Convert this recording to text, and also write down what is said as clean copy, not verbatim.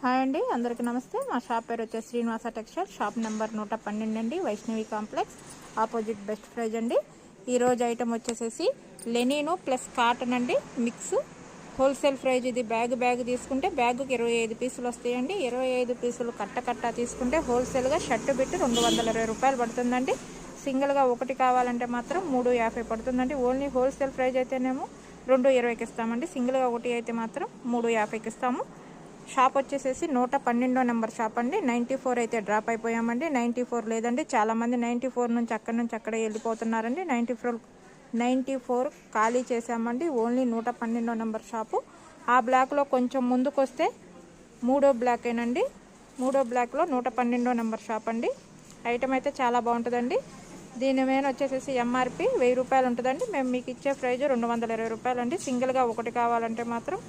Hi అండి, అందరికీ నమస్తే. మా షాప్ పేరు వచ్చేసి శ్రీనివాస టెక్స్టైల్. షాప్ నెంబర్ 112 అండి, Vaishnavi complex opposite best price అండి. ఈరోజు ఐటమ్ వచ్చేసేసి లెనిను ప్లస్ కాటన్ అండి, మిక్స్ హోల్సేల్ ప్రైజ్. ఇది బ్యాగ్ తీసుకుంటే బ్యాగుకి 25 పీసులు వస్తాయండి. 25 పీసులు కట్ట తీసుకుంటే హోల్సేల్గా షర్ట్ పెట్టి 220 రూపాయలు పడుతుందండి. సింగిల్గా ఒకటి కావాలంటే మాత్రం 350 పడుతుందండి. ఓన్లీ హోల్సేల్ ప్రైజ్ అయితేనేమో 220కి ఇస్తామండి. సింగిల్గా ఒకటి అయితే మాత్రం 350కి ఇస్తాము. షాప్ వచ్చేసేసి 112 నెంబర్ షాప్ అండి. 94 అయితే డ్రాప్ అయిపోయామండి. 94 లేదండి, చాలామంది 94 నుంచి అక్కడే వెళ్ళిపోతున్నారండి. 94 ఖాళీ చేసామండి. Only 112 number shop. ఆ బ్లాక్లో కొంచెం ముందుకు వస్తే మూడో బ్లాక్ ఏనండి. మూడో బ్లాక్లో 112 నెంబర్ షాప్ అండి. ఐటమ్ అయితే చాలా బాగుంటుందండి. దీని మీద వచ్చేసేసి ఎంఆర్పి 1000 రూపాయలు ఉంటుందండి. మేము మీకు ఇచ్చే ప్రైజ్ 220 రూపాయలు అండి. సింగిల్గా ఒకటి కావాలంటే మాత్రం